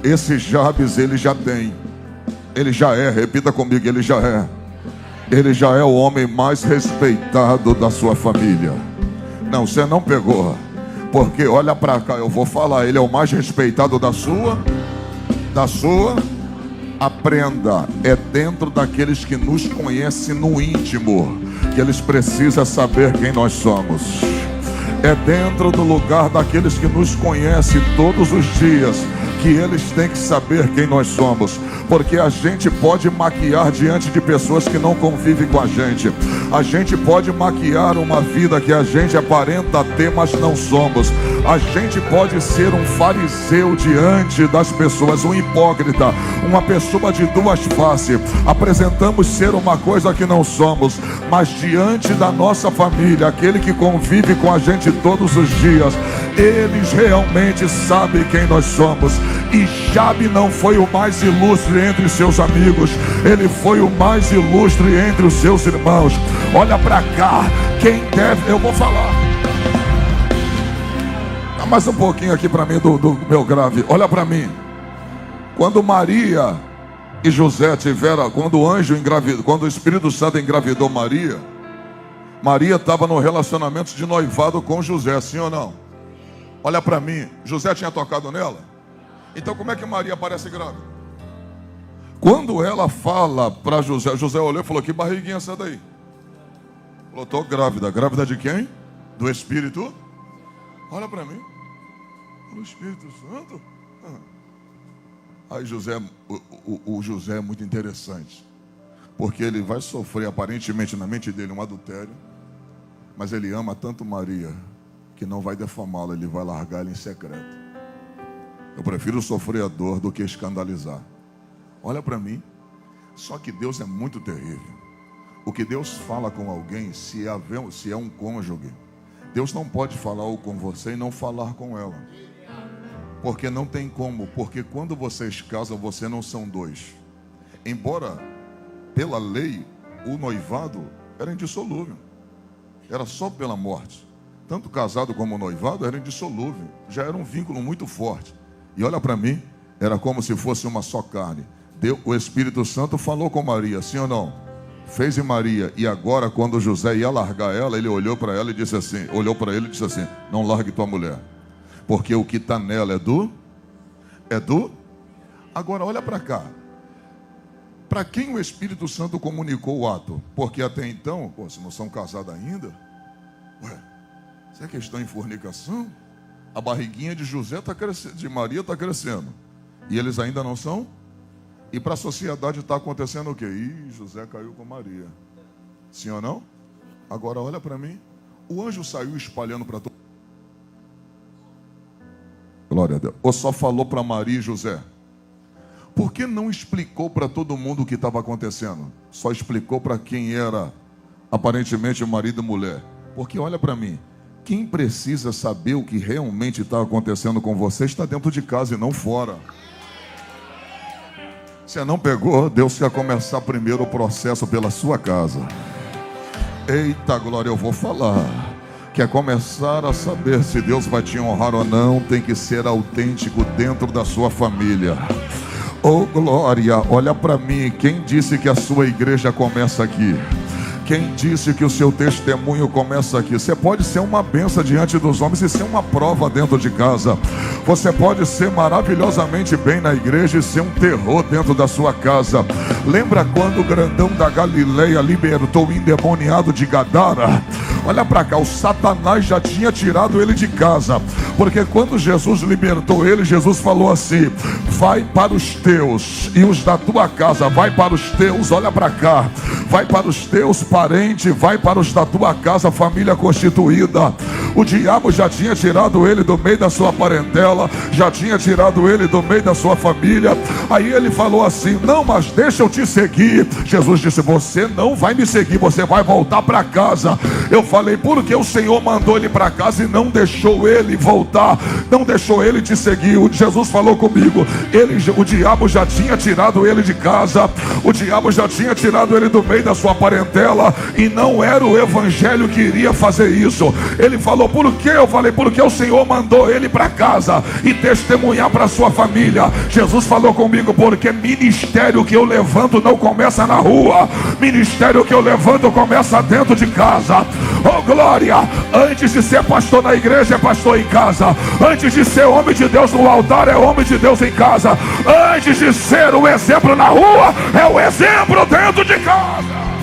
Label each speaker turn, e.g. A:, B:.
A: Esse Jabes, ele já tem. Ele já é, repita comigo, ele já é. Ele já é o homem mais respeitado da sua família. Não, você não pegou. Porque olha para cá, eu vou falar, ele é o mais respeitado da sua. Aprenda, é dentro daqueles que nos conhecem no íntimo que eles precisam saber quem nós somos. É dentro do lugar daqueles que nos conhecem todos os dias que eles têm que saber quem nós somos. Porque a gente pode maquiar diante de pessoas que não convivem com a gente. A gente pode maquiar uma vida que a gente aparenta ter, mas não somos. A gente pode ser um fariseu diante das pessoas, um hipócrita, uma pessoa de duas faces. Apresentamos ser uma coisa que não somos, mas diante da nossa família, aquele que convive com a gente todos os dias, eles realmente sabem quem nós somos. E Jabe não foi o mais ilustre entre seus amigos, ele foi o mais ilustre entre os seus irmãos. Olha para cá, quem deve, eu vou falar. Dá mais um pouquinho aqui para mim do meu grave. Olha para mim. Quando Maria e José tiveram, quando o anjo engravidou, quando o Espírito Santo engravidou Maria, Maria estava no relacionamento de noivado com José, sim ou não? Olha para mim, José tinha tocado nela? Então como é que Maria aparece grávida? Quando ela fala para José, José olhou e falou: que barriguinha essa daí? Falou: estou grávida. Grávida de quem? Do Espírito? Olha para mim. Do Espírito Santo? Aí José, o José é muito interessante, porque ele vai sofrer aparentemente na mente dele um adultério, mas ele ama tanto Maria que não vai defamá-la, ele vai largar ela em secreto. Eu prefiro sofrer a dor do que escandalizar. Olha para mim. Só que Deus é muito terrível. O que Deus fala com alguém, se é um cônjuge, Deus não pode falar com você e não falar com ela. Porque não tem como. Porque quando vocês casam, vocês não são dois. Embora, pela lei, o noivado era indissolúvel. Era só pela morte. Tanto casado como noivado era indissolúvel. Já era um vínculo muito forte. E olha para mim, era como se fosse uma só carne. O Espírito Santo falou com Maria, sim ou não? Fez em Maria. E agora, quando José ia largar ela, ele olhou para ela e disse assim, não largue tua mulher, porque o que está nela é do. Agora olha para cá. Para quem o Espírito Santo comunicou o ato? Porque até então, se não são casados ainda, será que estão em fornicação? A barriguinha de José está crescendo, de Maria está crescendo, e eles ainda não são. E para a sociedade está acontecendo o quê? José caiu com Maria. Sim ou não? Agora olha para mim. O anjo saiu espalhando para todo. Glória a Deus. Ou só falou para Maria e José? Por que não explicou para todo mundo o que estava acontecendo? Só explicou para quem era aparentemente o marido e mulher. Porque olha para mim. Quem precisa saber o que realmente está acontecendo com você está dentro de casa e não fora. Você não pegou? Deus quer começar primeiro o processo pela sua casa. Eita glória, eu vou falar. Quer começar a saber se Deus vai te honrar ou não, tem que ser autêntico dentro da sua família. Oh glória, olha para mim. Quem disse que a sua igreja começa aqui? Quem disse que o seu testemunho começa aqui? Você pode ser uma bênção diante dos homens e ser uma prova dentro de casa. Você pode ser maravilhosamente bem na igreja e ser um terror dentro da sua casa. Lembra quando o grandão da Galileia libertou o endemoniado de Gadara? Olha para cá, o Satanás já tinha tirado ele de casa. Porque quando Jesus libertou ele, Jesus falou assim: vai para os teus e os da tua casa. Vai para os teus, olha para cá. Vai para os teus parentes, vai para os da tua casa, família constituída. O diabo já tinha tirado ele do meio da sua parentela, já tinha tirado ele do meio da sua família. Aí ele falou assim: não, mas deixa eu te seguir. Jesus disse: você não vai me seguir, você vai voltar para casa. Eu falei, porque o Senhor mandou ele para casa e não deixou ele voltar, não deixou ele te seguir. Jesus falou comigo, o diabo já tinha tirado ele de casa, o diabo já tinha tirado ele do meio da sua parentela, e não era o evangelho que iria fazer isso. Ele falou, por quê? Eu falei, porque o Senhor mandou ele para casa e testemunhar para sua família. Jesus falou comigo, porque ministério que eu levanto não começa na rua, ministério que eu levanto começa dentro de casa. Oh glória! Antes de ser pastor na igreja, é pastor em casa. Antes de ser homem de Deus no altar, é homem de Deus em casa. Antes de ser o exemplo na rua, é o exemplo dentro de casa.